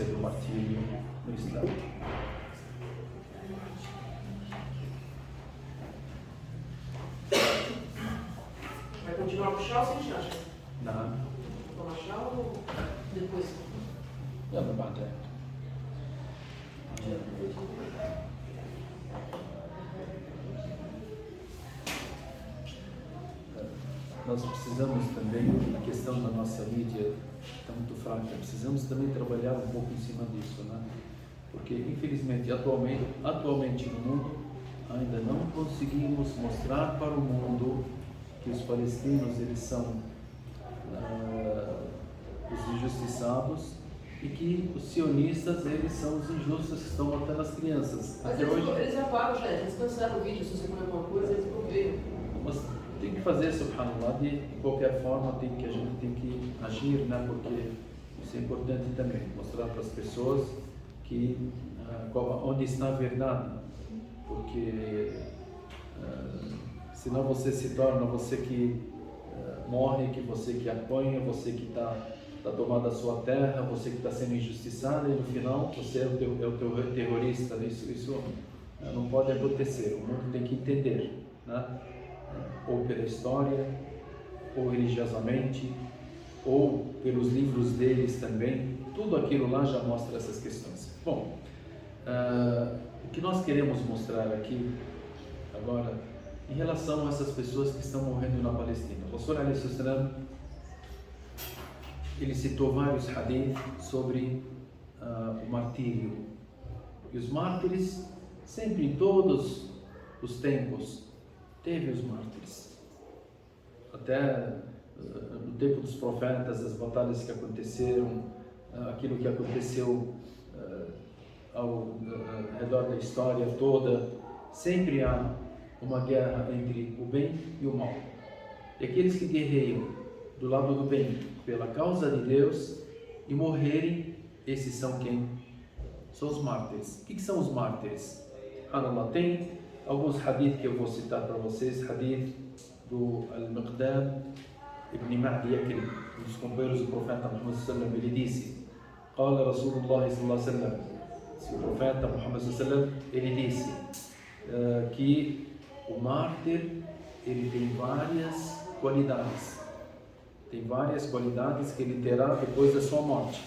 ser o martírio no Islã. Vai continuar com o chá ou sem chá? نعم. Tomar chá ou depois? يلا بعدين. Nós precisamos também, a questão da nossa mídia está muito fraca, precisamos também trabalhar um pouco em cima disso, né? Porque infelizmente atualmente no mundo ainda não conseguimos mostrar para o mundo que os palestinos eles são os injustiçados e que os sionistas eles são os injustos que estão matando as crianças. Mas eles apagam, já, eles cancelaram o vídeo, se você põe alguma coisa, eles não veem. Mas tem que fazer, subhanallah, de qualquer forma a gente tem que agir, né? Porque isso é importante também, mostrar para as pessoas que onde está a verdade, porque senão você se torna você que morre, que você que apanha, você que está tomando a sua terra, você que está sendo injustiçado e no final você é o teu terrorista. Isso não pode acontecer, o mundo tem que entender, né? Ou pela história, ou religiosamente, ou pelos livros deles também, tudo aquilo lá já mostra essas questões. Bom, o que nós queremos mostrar aqui agora, em relação a essas pessoas que estão morrendo na Palestina. O Rasul alaihi salam, ele citou vários hadith sobre o martírio. E os mártires, sempre em todos os tempos, teve os mártires. Até no tempo dos profetas, as batalhas que aconteceram, aquilo que aconteceu ao redor da história toda, sempre há uma guerra entre o bem e o mal. E aqueles que guerreiam do lado do bem pela causa de Deus e morrerem, esses são quem? São os mártires. O que são os mártires? Allah tem alguns hadith que eu vou citar para vocês. Hadith do Al-Miqdad ibn Ma'di Yakrib, um dos companheiros do profeta Muhammad sallallahu alaihi wasallam. Ele disse: Qala Rasulullah sallallahu alaihi wasallam, o profeta Muhammad sallallahu alaihi wasallam, ele disse que o mártir ele tem várias qualidades. Tem várias qualidades que ele terá depois da sua morte.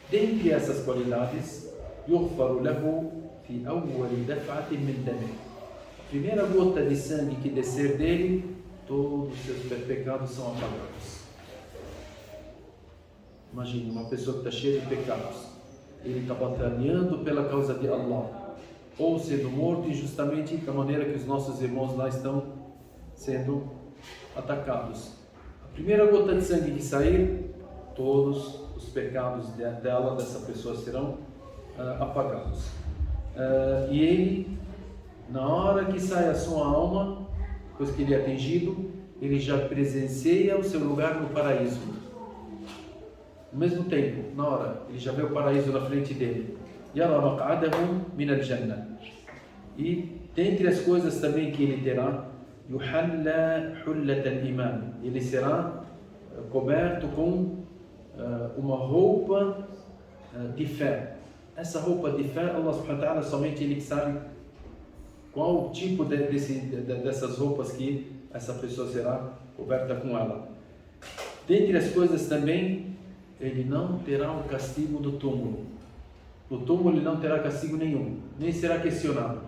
Dentre essas qualidades, yughfaru lahu fi awwali daf'atin min damih. A primeira gota de sangue que descer dele, todos os seus pecados são apagados. Imagine uma pessoa que está cheia de pecados. Ele está batalhando pela causa de Allah, ou sendo morto injustamente da maneira que os nossos irmãos lá estão sendo atacados. A primeira gota de sangue que sair, todos os pecados dessa pessoa serão apagados. E ele, na hora que sai a sua alma, depois que ele é atingido, ele já presencia o seu lugar no paraíso. Ao mesmo tempo, na hora, ele já vê o paraíso na frente dele. Yara maq'adahu min al-jannah. E dentre as coisas também que ele terá, yuhalla hullat al-iman. Ele será coberto com uma roupa de fé. Essa roupa de fé, Allah subhanahu wa ta'ala, somente Ele que sabe qual tipo dessas roupas que essa pessoa será coberta com ela. Dentre as coisas também, ele não terá o castigo do túmulo. No túmulo ele não terá castigo nenhum, nem será questionado.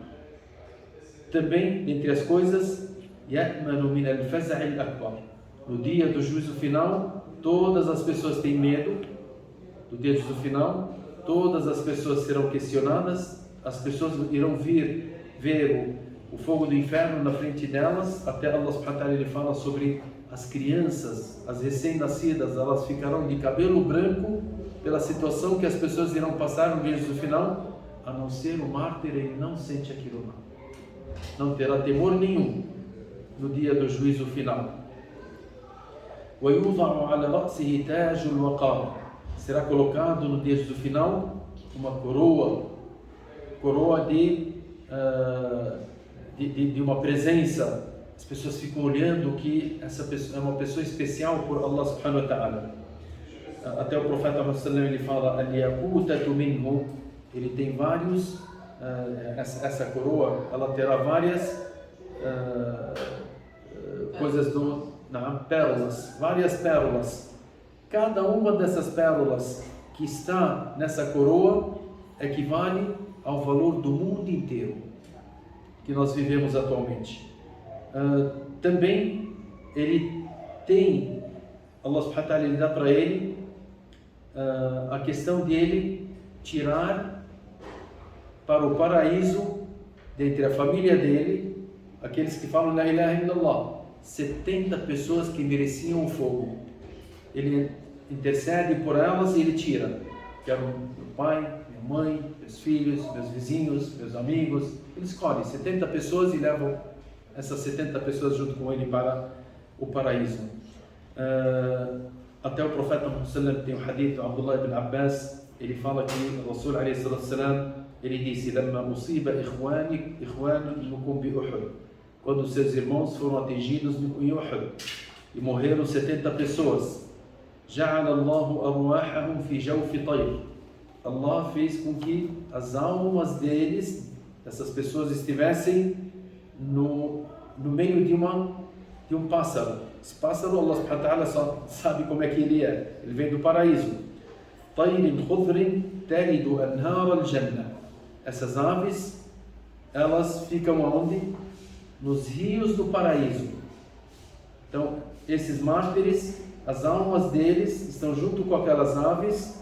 Também, dentre as coisas, ya'manu min al-faz' al-akbar. No dia do juízo final, todas as pessoas têm medo. Do dia do juízo final, todas as pessoas serão questionadas. As pessoas irão ver o fogo do inferno na frente delas. Até Allah subhanahu wa ta'ala ele fala sobre as crianças, as recém-nascidas, elas ficarão de cabelo branco pela situação que as pessoas irão passar no dia do final. A não ser o mártir, ele não sente aquilo lá, não terá temor nenhum no dia do juízo final. وَيُوضَعُ عَلَى رَأْسِهِ تَاجُ الْوَقَارِ. Será colocado no dia do final uma coroa de uma presença. As pessoas ficam olhando que essa pessoa é uma pessoa especial por Allah subhanahu wa ta'ala. até o profeta Muhammad ele fala, al-yaqutatu minhu, ele tem vários, essa coroa, ela terá várias coisas pérolas, várias pérolas. Cada uma dessas pérolas que está nessa coroa equivale ao valor do mundo inteiro que nós vivemos atualmente. Também ele tem, Allah subhanahu wa ta'ala, ele dá para ele a questão de ele tirar para o paraíso, dentre a família dele, aqueles que falam La ilaha illallah, 70 pessoas que mereciam o fogo. Ele intercede por elas e ele tira. Quero meu pai, minha mãe, meus filhos, meus vizinhos, meus amigos. Ele escolhe 70 pessoas e levam essas 70 pessoas junto com ele para o paraíso. Até o profeta Muhammad tem um hadith do Abdullah ibn Abbas, ele fala que o Rasul alayhi salatu wassalam, ele disse: "Lama musiba ikhwanukum bi Uhud", quando seus irmãos foram atingidos em Uhud e morreram 70 pessoas. "Ja'ala Allahu arwahahum fi jawfi tayr", Allah fez com que as almas deles, dessas pessoas, estivessem no meio de um pássaro. Esse pássaro, Allah subhanahu wa ta'ala só sabe como é que ele é. Ele vem do paraíso. "Tayrin khudrin talidu anhar al-jannah". Essas aves, elas ficam aonde? Nos rios do paraíso. Então, esses mártires, as almas deles estão junto com aquelas aves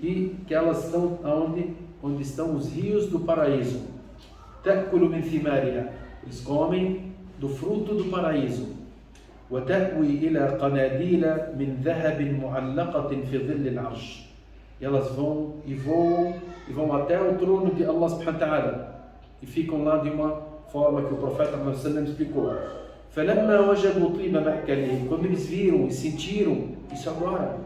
e que elas estão aonde? Onde estão os rios do paraíso. "Ta'kulu min thimariha", eles comem do fruto do paraíso. "وتأوي إلى قناديل من ذهب معلقة في ظل العرش". E elas voam até o trono de Allah subhanahu wa ta'ala e ficam lá de uma forma que o profeta Muhammad sallallahu alaihi wasallam explicou. فَلَمَّا وَجَدُوا طِيبَ مَأْكَلِهِمْ, quando eles viram e sentiram isso agora,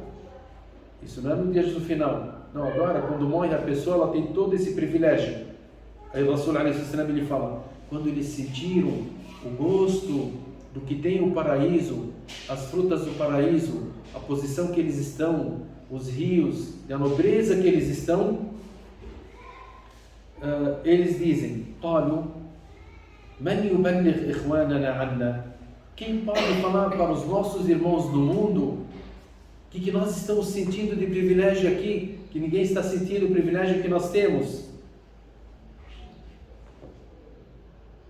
isso não é no dia do final, não, agora quando morre a pessoa, ela tem todo esse privilégio. Aí o Rasul alayhi wasallam ele fala, quando eles sentiram o gosto do que tem o paraíso, as frutas do paraíso, a posição que eles estão, os rios, a nobreza que eles estão, eles dizem: "Qalu man yuballigh ikhwanana 'anna", quem pode falar para os nossos irmãos do mundo que nós estamos sentindo de privilégio aqui, que ninguém está sentindo o privilégio que nós temos?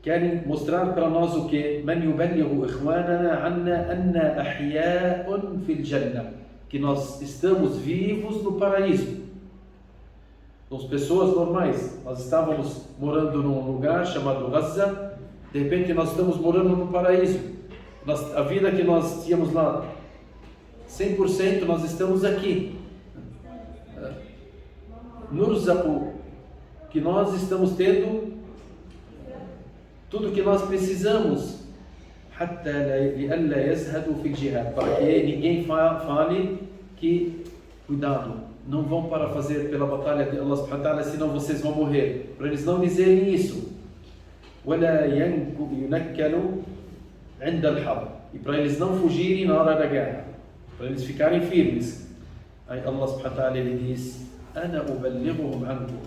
Querem mostrar para nós o que? "Man yuballighu ikhwanana 'anna anna ahya'un fil jannah", que nós estamos vivos no paraíso. Somos pessoas normais. Nós estávamos morando num lugar chamado Gaza, de repente nós estamos morando no paraíso. A vida que nós tínhamos lá, 100%, nós estamos aqui. Nurzaqu, que nós estamos tendo tudo que nós precisamos, para que ninguém fale que, cuidado, não vão para fazer pela batalha de Allah subhanahu wa ta'ala, senão vocês vão morrer. Para eles não dizerem isso. E para eles não fugirem na hora da guerra, para eles ficarem firmes. Aí Allah subhanahu wa ta'ala ele diz: "Ana uballighuhum ankum".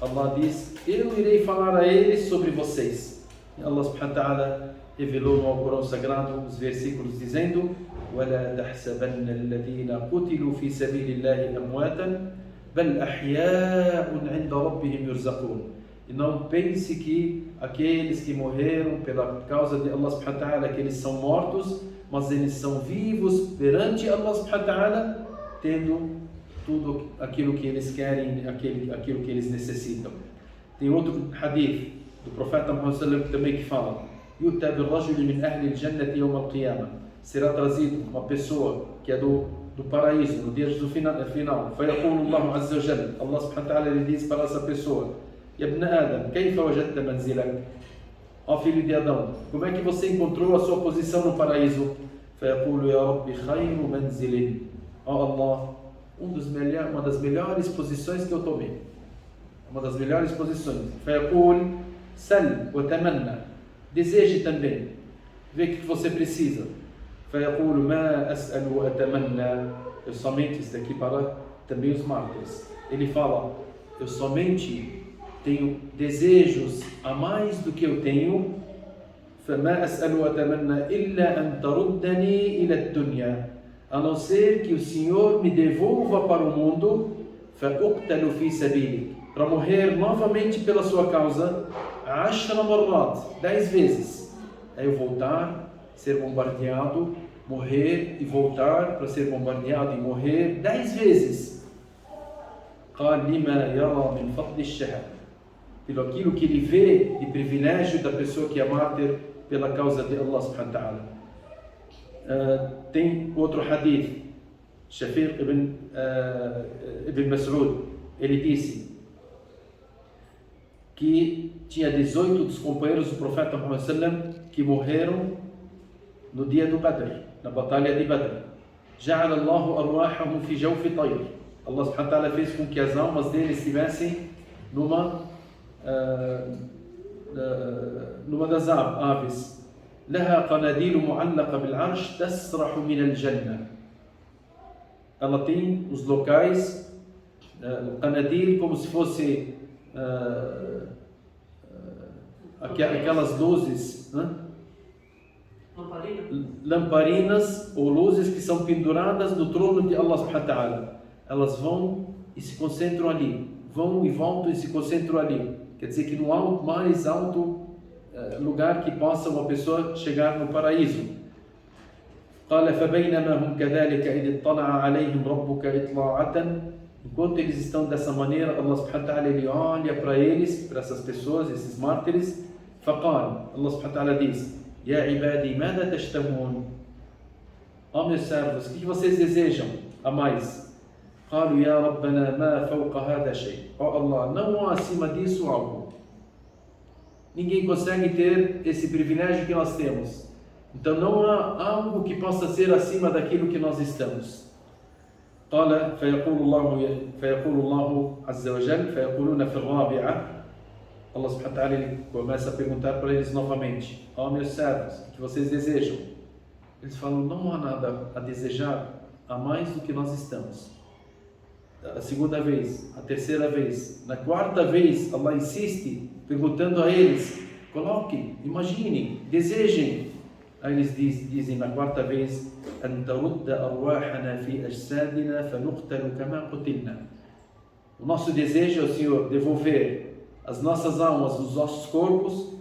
Allah diz: eu irei falar a eles sobre vocês. E Allah subhanahu wa ta'ala revelou no Alcorão Sagrado os versículos dizendo: وَلَا تَحْسَبَنَّ الَّذِينَ قُتِلُوا فِي سَبِيلِ اللَّهِ أَمْوَاتًا بَلْ أَحْيَاءٌ عِنْدَ رَبِّهِمْ يُرْزَقُونَ. E não pense que aqueles que morreram pela causa de Allah subhanahu wa ta'ala, que eles são mortos, mas eles são vivos perante Allah subhanahu wa ta'ala, tendo tudo aquilo que eles querem, aquilo que eles necessitam. Tem outro hadith do profeta Muhammad sallallahu alaihi wasallam também que fala: "Yu'ta bir-rajuli min ahli al-jannati yawm al-qiyamah", será trazido uma pessoa que é do paraíso no dia do final. فَيَقُولُ اللَّهُ عَزَّ وَجَلَّ, Allah subhanahu wa ta'ala ele diz para essa pessoa: "Ya ibn Adam, kayfa wajadta manzilak?", ó filho de Adão, como é que você encontrou a sua posição no paraíso? فَيَقُولُ يَا رَبِّ خَيْرُ مَنْزِلٍ, ó Allah, uma das melhores posições que eu tomei, uma das melhores posições. فَيَقُولُ سَلْ وَتَمَنَّ, deseje também, vê o que você precisa. فَيَقُولُ مَا أَسْأَلُ وَأَتَمَنَّ, eu somente, isso daqui para também os mártires, ele fala, eu somente tenho desejos a mais do que eu tenho, فما أسأل وأتمنى إلا أن تردني إلى الدنيا, a não ser que o Senhor me devolva para o mundo, فأقتل في سبيلك, para morrer novamente pela sua causa, 10 مرات, 10 vezes, aí eu voltar, ser bombardeado, morrer e voltar para ser bombardeado e morrer 10 vezes. قال لما يرى من فضل الشهادة, pelo aquilo que ele vê de privilégio da pessoa que é mártir pela causa de Allah subhanahu wa ta'ala. Tem outro hadith, Shafiq ibn Mas'ud, ele disse que tinha 18 dos companheiros do profeta Muhammad sallam que morreram no dia do Badr, na batalha de Badr. جعل الله أرواحهم في جوف طير. Allah subhanahu wa ta'ala fez com que as almas deles estivessem numa das aves. لها قناديل معلقة بالعرش تسرح من الجنة. Ela tem os locais, qanadil, como se fosse aquelas luzes, né? Lamparinas ou luzes que são penduradas no trono de Allah subhanahu wa ta'ala. Elas vão e se concentram ali, vão e voltam e se concentram ali. Quer dizer que no mais alto lugar que possa uma pessoa chegar no paraíso. قال فبينما هم كذلك إذ اطلع عليهم ربك إطلاعة. Enquanto eles estão dessa maneira, Allah subhanahu wa ta'ala ele olha para eles, para essas pessoas, esses mártires. فقال, Allah subhanahu wa ta'ala diz: يا عبادي ماذا تشتهون. Ó meus servos, o que vocês desejam a mais? قالوا يا ربنا ما فوق هذا شيء. Ó Allah, não há acima disso algo. Ninguém consegue ter esse privilégio que nós temos. Então não há algo que possa ser acima daquilo que nós estamos. قال فيقول الله عز وجل فيقولون في الرابعة. Allah subhanahu wa ta'ala ele começa a perguntar para eles novamente: ó meus servos, o que vocês desejam? Eles falam: não há nada a desejar a mais do que nós estamos. A segunda vez, a terceira vez, na quarta vez, Allah insiste, perguntando a eles: coloquem, imaginem, desejem. Aí eles dizem na quarta vez: أن ترد أرواحنا في أجسادنا فنقتل كما قتلنا. O nosso desejo é o Senhor devolver as nossas almas nos nossos corpos,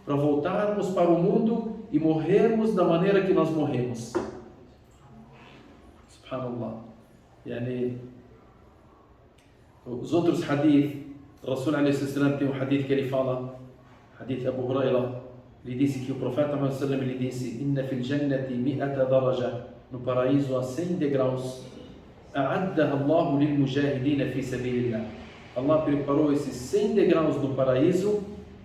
para voltarmos para o mundo e morrermos da maneira que nós morremos. Subhanallah. Yani, os outros hadith, Rasul alayhi salam tem um hadith que ele fala, hadith Abu Huraira, ele disse que o profeta Muhammad sallam ele disse: Inna fil jannati 100 daraja, no paraíso há 100 degraus, a'addaha Allahu lil mujahidin fi sabilillah. Allah preparou esses 100 degraus no paraíso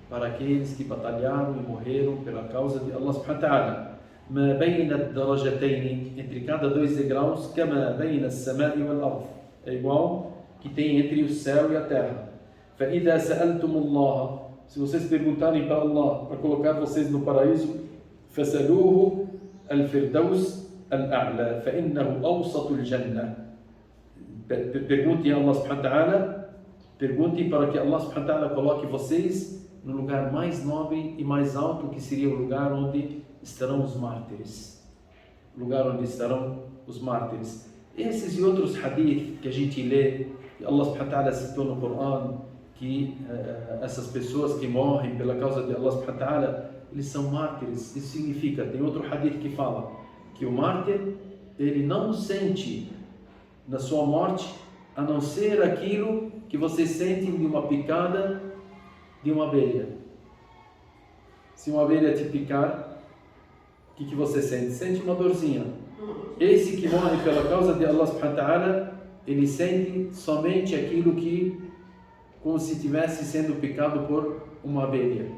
para aqueles que batalharam e morreram pela causa de Allah subhanahu wa ta'ala. ما بين الدرجتين, entre cada 2 degraus, كما بين السماء والأرض, é igual que tem entre o céu e a terra. فإذا سألتم الله, se vocês perguntarem para Allah para colocar vocês no paraíso, فسألوه الفردوس الأعلى فإنه أوسط الجنة. Perguntem a Allah subhanahu wa ta'ala, perguntem para que Allah subhanahu wa ta'ala coloque vocês no lugar mais nobre e mais alto, que seria o lugar onde estarão os mártires. O lugar onde estarão os mártires. Esses e outros hadith que a gente lê, que Allah subhanahu wa ta'ala citou no Corão, que essas pessoas que morrem pela causa de Allah subhanahu wa ta'ala, eles são mártires. Isso significa, tem outro hadith que fala que o mártir, ele não sente na sua morte a não ser aquilo que você sente de uma picada de uma abelha. Se uma abelha te picar, o que você sente? Sente uma dorzinha. Esse que morre pela causa de Allah subhanahu wa ta'ala, ele sente somente aquilo que, como se estivesse sendo picado por uma abelha.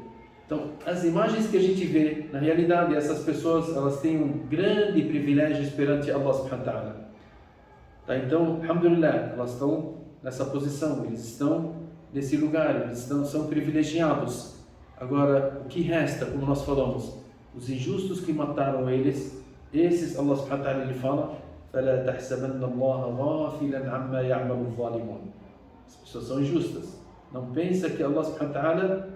Então, as imagens que a gente vê, na realidade, essas pessoas, elas têm um grande privilégio perante Allah subhanahu wa ta'ala. Tá, então, alhamdulillah, elas estão nessa posição, eles estão nesse lugar, eles são privilegiados. Agora, o que resta, como nós falamos, os injustos que mataram eles, esses, Allah subhanahu wa ta'ala, ele fala: فلا تحسبن الله غافلا عما يعمل الظالمون. As pessoas são injustas. Não pensa que Allah subhanahu wa ta'ala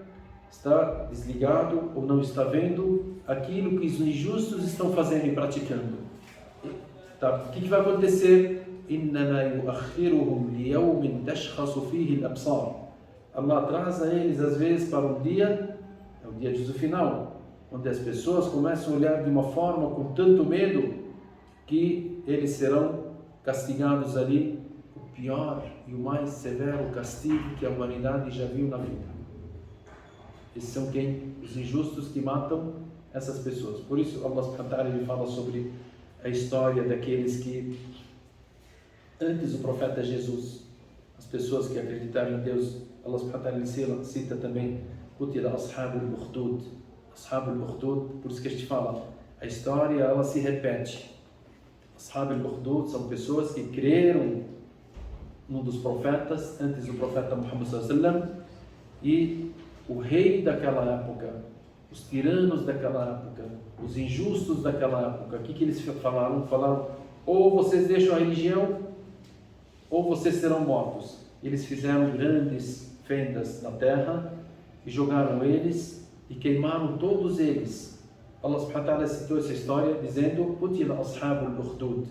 está desligado ou não está vendo aquilo que os injustos estão fazendo e praticando. Tá? O que vai acontecer? إنما يؤخرهم ليوم تشخص فيه الأبصار. Allah traz a eles às vezes para um dia, é o dia de juízo final, onde as pessoas começam a olhar de uma forma com tanto medo que eles serão castigados ali, o pior e o mais severo castigo que a humanidade já viu na vida. Esses são quem? Os injustos que matam essas pessoas. Por isso Allah subhanahu wa ta'ala ele fala sobre a história daqueles que antes do profeta Jesus, as pessoas que acreditaram em Deus, Allah subhanahu wa ta'ala cita também Qutila Ashabul Ukhdud. Ashabul Ukhdud, por isso que a gente fala, a história ela se repete. Ashabul Ukhdud são pessoas que creram num dos profetas, antes do profeta Muhammad sallallahu alaihi wasallam, e o rei daquela época, os tiranos daquela época, os injustos daquela época, o que eles falaram? Falaram, ou vocês deixam a religião, ou vocês serão mortos. Eles fizeram grandes fendas na terra e jogaram eles e queimaram todos eles. Allah subhanahu wa ta'ala citou essa história dizendo: Qutila ashabul ukhdud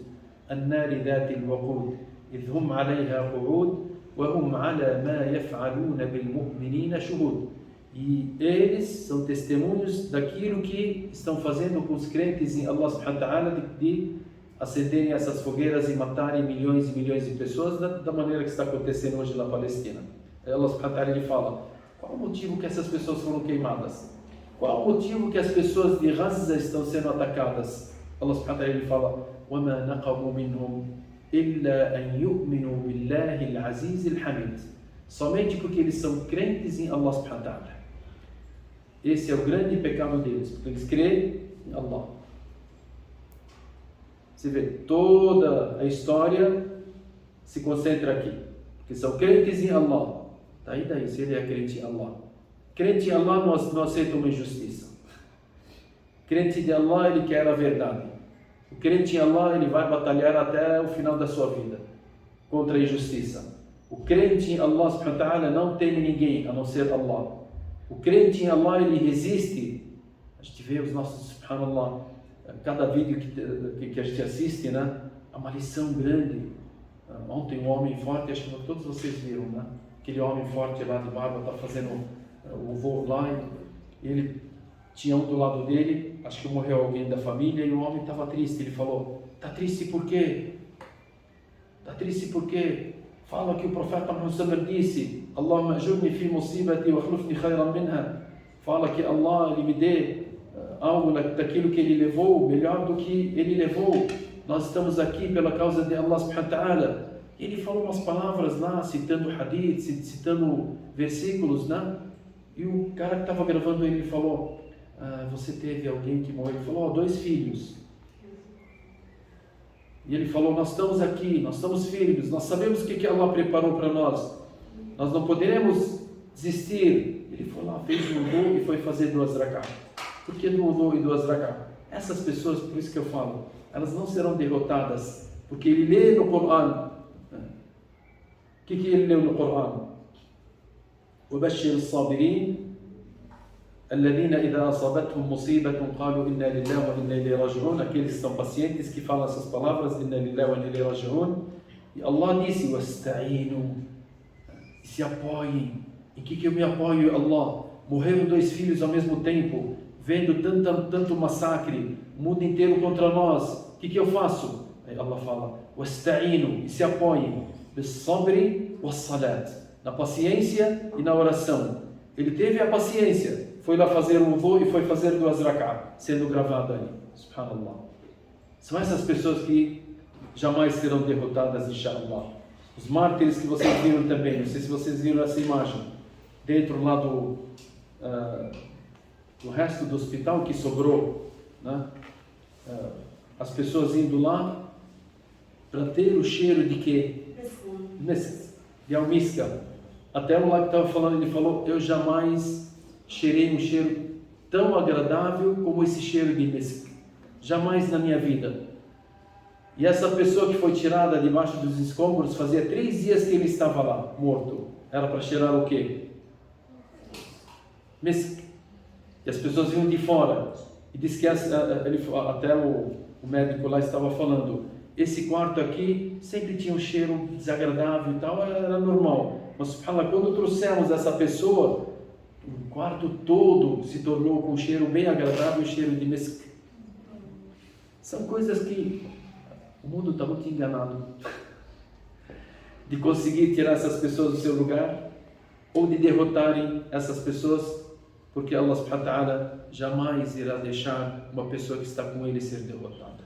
an-nari dhatil waqud idh hum 'alayha qu'ud wa hum 'ala ma yaf'aluna bil mu'minina shuhud. E eles são testemunhos daquilo que estão fazendo com os crentes em Allah subhanahu wa ta'ala de acenderem essas fogueiras e matarem milhões e milhões de pessoas da maneira que está acontecendo hoje na Palestina. Allah subhanahu wa ta'ala ele fala: qual o motivo que essas pessoas foram queimadas? Qual o motivo que as pessoas de Gaza estão sendo atacadas? Allah subhanahu wa ta'ala ele fala: وَمَا نَقَمُوا مِنْهُمْ إِلَّا أَنْ يُؤْمِنُوا بِاللَّهِ الْعَزِيزِ الْحَمِيدِ. Somente porque eles são crentes em Allah subhanahu wa ta'ala. Esse é o grande pecado deles, porque eles creem em Allah. Você vê, toda a história se concentra aqui, porque são crentes em Allah. Daí, se ele é crente em Allah. Crente em Allah não aceita uma injustiça. Crente de Allah, ele quer a verdade. O crente em Allah, ele vai batalhar até o final da sua vida contra a injustiça. O crente em Allah subhanahu wa ta'ala não teme ninguém a não ser Allah. O crente em Allah, ele resiste. A gente vê os nossos, subhanallah, cada vídeo que a gente assiste, né? É uma lição grande. Ontem um homem forte, acho que todos vocês viram, né? Aquele homem forte lá de barba está fazendo o voo lá e ele tinha um do lado dele, acho que morreu alguém da família e o homem estava triste. Ele falou: está triste por quê? Está triste por quê? Fala que o profeta Muhammad disse: Allahumma ajurni fi musibati wa akhlifni khayran minha. Fala que Allah ele me dê algo daquilo que ele levou, melhor do que ele levou. Nós estamos aqui pela causa de Allah subhanahu wa ta'ala. Ele falou umas palavras lá, citando hadith, citando versículos, né? E o cara que estava gravando ele falou: você teve alguém que morreu? Ele falou: 2 filhos. E ele falou: nós estamos aqui, nós estamos firmes, nós sabemos o que Allah preparou para nós. Nós não podemos desistir. Ele foi lá, fez um wudu e foi fazer 2 rak'ah. Por que do wudu e 2 rak'ah? Essas pessoas, por isso que eu falo, elas não serão derrotadas, porque ele lê no Coran. O que ele leu no Coran? وَبَشِّرِ الصَّابِرِينَ الَّذِينَ إِذَا أَصَابَتْهُمْ مُصِيبَةٌ قَالُوا إِنَّا لِلَّهِ وَإِنَّا إِلَيْهِ رَاجِعُونَ. Aqueles que são pacientes, que falam essas palavras, إِنَّا لِلَّهِ وَإِنَّا إِلَيْهِ رَاجِعُونَ. E Allah disse: وَاسْتَعِينُوا. Se apoiem. Em que eu me apoio, Allah? Morreram 2 filhos ao mesmo tempo, vendo tanto massacre, o mundo inteiro contra nós. O que eu faço? Aí Allah fala: وَاسْتَعِينُوا. E se apoiem. بِالصَّبْرِ وَالصَّلَاةِ. Na paciência e na oração. Ele teve a paciência, foi lá fazer um wudu e foi fazer 2 rak'ah, sendo gravado ali. Subhanallah. São essas pessoas que jamais serão derrotadas, inshallah. Os mártires que vocês viram também, não sei se vocês viram essa imagem, dentro lá do resto do hospital que sobrou, né? As pessoas indo lá para ter o cheiro de quê? De almíscar. Até o lá que estava falando, ele falou: eu jamais cheirei um cheiro tão agradável como esse cheiro de misk. Jamais na minha vida. E essa pessoa que foi tirada debaixo dos escombros, fazia 3 dias que ele estava lá, morto. Era para cheirar o quê? Misk. E as pessoas vinham de fora. E disse que até o médico lá estava falando, esse quarto aqui sempre tinha um cheiro desagradável e tal, era normal. Mas, subhanallah, quando trouxemos essa pessoa, o quarto todo se tornou com um cheiro bem agradável, cheiro de misk. São coisas que o mundo está muito enganado de conseguir tirar essas pessoas do seu lugar ou de derrotarem essas pessoas, porque Allah subhanahu wa ta'ala jamais irá deixar uma pessoa que está com ele ser derrotada.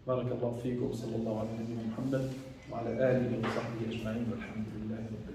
Barakallahu fikum, sallallahu alaihi wa sallam, wa ala alihi wa sahbihi ajma'in, walhamdulillahi rabbil alamin.